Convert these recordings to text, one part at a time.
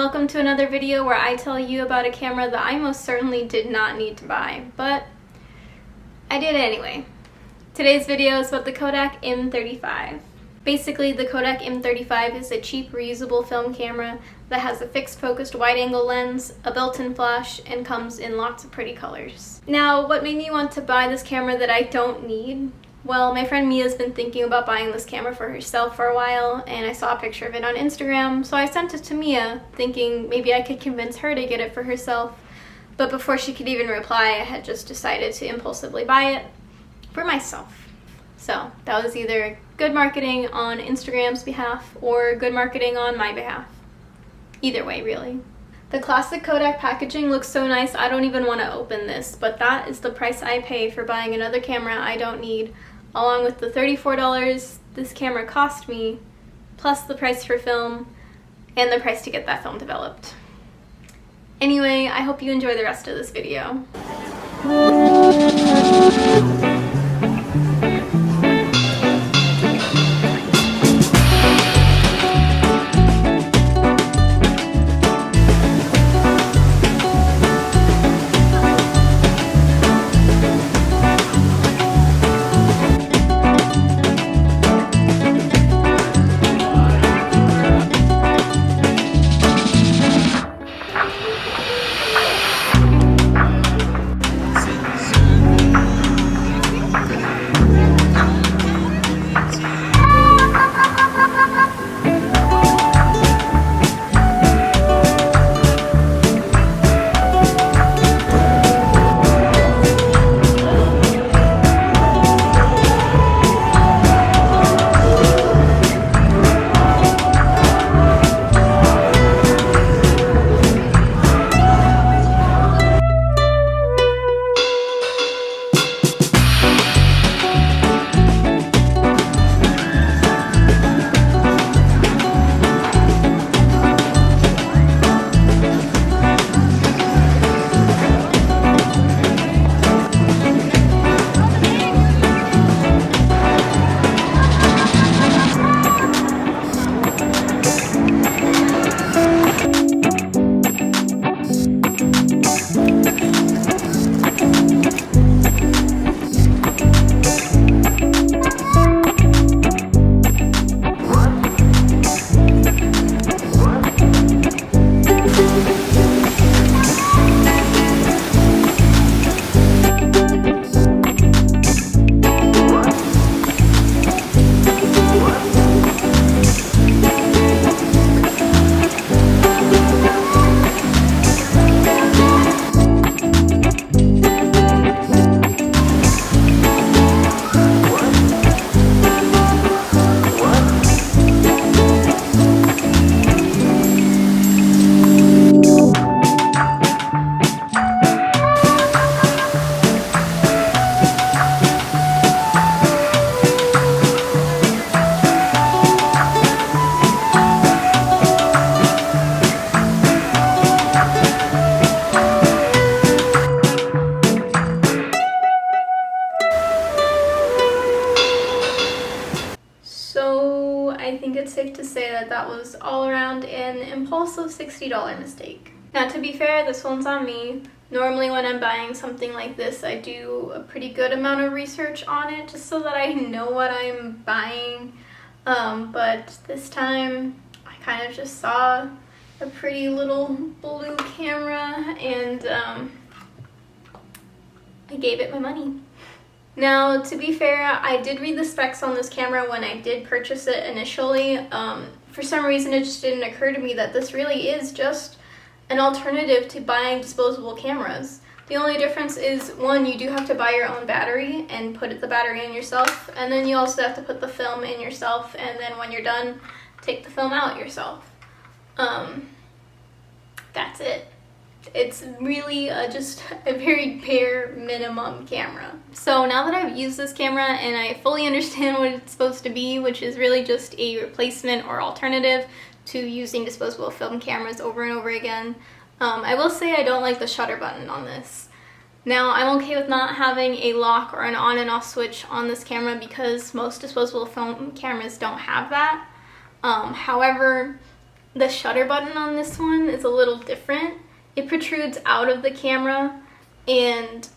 welcome to another video where I tell you about a camera that I most certainly did not need to buy, but I did anyway. Today's video is about the Kodak M35. Basically, the Kodak M35 is a cheap reusable film camera that has a fixed focused wide-angle lens, a built-in flash, and comes in lots of pretty colors. Now, what made me want to buy this camera that I don't need? Well, my friend Mia's been thinking about buying this camera for herself for a while, and I saw a picture of it on Instagram, so I sent it to Mia, thinking maybe I could convince her to get it for herself. But before she could even reply, I had just decided to impulsively buy it for myself. So that was either good marketing on Instagram's behalf or good marketing on my behalf. Either way, really. The classic Kodak packaging looks so nice I don't even want to open this, but that is the price I pay for buying another camera I don't need, along with the $34 this camera cost me, plus the price for film, and the price to get that film developed. Anyway, I hope you enjoy the rest of this video. So I think it's safe to say that that was all around an impulsive $60 mistake. Now, to be fair, this one's on me. Normally when I'm buying something like this, I do a pretty good amount of research on it just so that I know what I'm buying. But this time I kind of just saw a pretty little blue camera and I gave it my money. Now, to be fair, I did read the specs on this camera when I did purchase it initially. For some reason, it just didn't occur to me that this really is just an alternative to buying disposable cameras. The only difference is, one, you do have to buy your own battery and put the battery in yourself, and then you also have to put the film in yourself, and then when you're done, take the film out yourself. That's it. It's really just a very bare minimum camera. So now that I've used this camera and I fully understand what it's supposed to be, which is really just a replacement or alternative to using disposable film cameras over and over again, I will say I don't like the shutter button on this. Now, I'm okay with not having a lock or an on and off switch on this camera because most disposable film cameras don't have that. However, the shutter button on this one is a little different. It protrudes out of the camera, and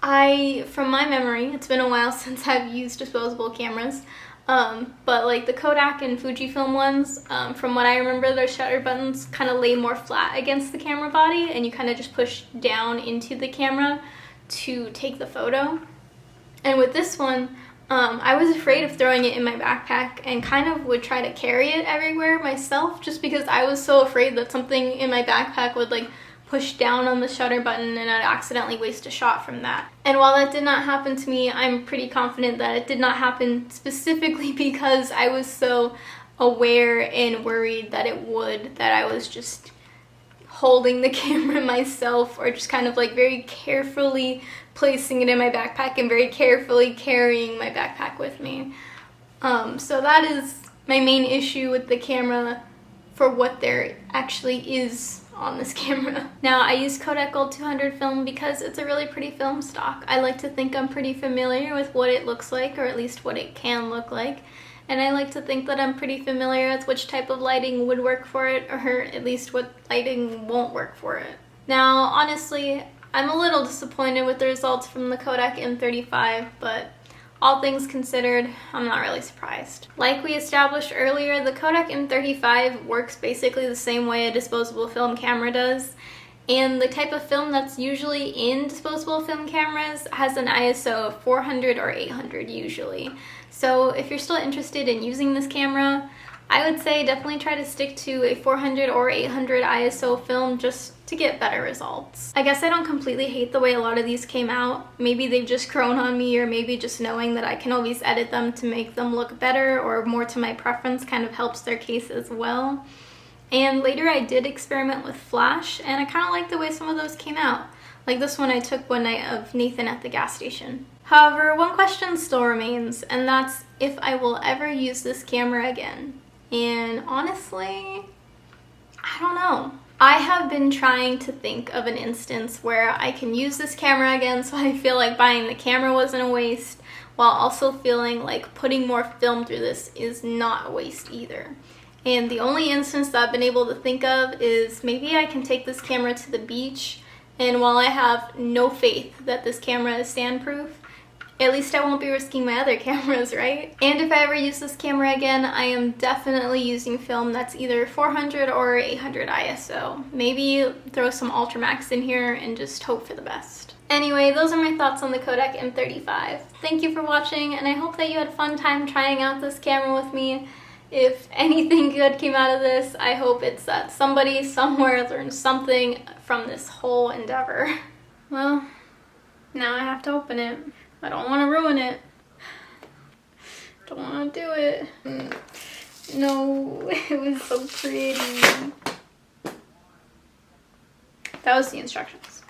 from my memory, it's been a while since I've used disposable cameras, but like the Kodak and Fujifilm ones, from what I remember, their shutter buttons kind of lay more flat against the camera body, and you kind of just push down into the camera to take the photo. And with this one, I was afraid of throwing it in my backpack and kind of would try to carry it everywhere myself, just because I was so afraid that something in my backpack would like push down on the shutter button and I'd accidentally waste a shot from that. And while that did not happen to me, I'm pretty confident that it did not happen specifically because I was so aware and worried that it would, that I was just holding the camera myself, or just kind of like very carefully placing it in my backpack and very carefully carrying my backpack with me. So that is my main issue with the camera for what there actually is on this camera. Now, I use Kodak Gold 200 film because it's a really pretty film stock. I like to think I'm pretty familiar with what it looks like, or at least what it can look like. And I like to think that I'm pretty familiar with which type of lighting would work for it, or at least what lighting won't work for it. Now, honestly, I'm a little disappointed with the results from the Kodak M35, but all things considered, I'm not really surprised. Like we established earlier, the Kodak M35 works basically the same way a disposable film camera does, and the type of film that's usually in disposable film cameras has an ISO of 400 or 800 usually. So if you're still interested in using this camera, I would say definitely try to stick to a 400 or 800 ISO film just to get better results. I guess I don't completely hate the way a lot of these came out. Maybe they've just grown on me, or maybe just knowing that I can always edit them to make them look better or more to my preference kind of helps their case as well. And later I did experiment with flash, and I kind of like the way some of those came out. Like this one I took one night of Nathan at the gas station. However, one question still remains, and that's if I will ever use this camera again. And honestly, I don't know. I have been trying to think of an instance where I can use this camera again, so I feel like buying the camera wasn't a waste, while also feeling like putting more film through this is not a waste either. And the only instance that I've been able to think of is maybe I can take this camera to the beach, and while I have no faith that this camera is sandproof, at least I won't be risking my other cameras, right? And if I ever use this camera again, I am definitely using film that's either 400 or 800 ISO. Maybe throw some Ultramax in here and just hope for the best. Anyway, those are my thoughts on the Kodak M35. Thank you for watching, and I hope that you had a fun time trying out this camera with me. If anything good came out of this, I hope it's that somebody somewhere learned something from this whole endeavor. Well, now I have to open it. I don't want to ruin it. Don't want to do it. No, it was so pretty. That was the instructions.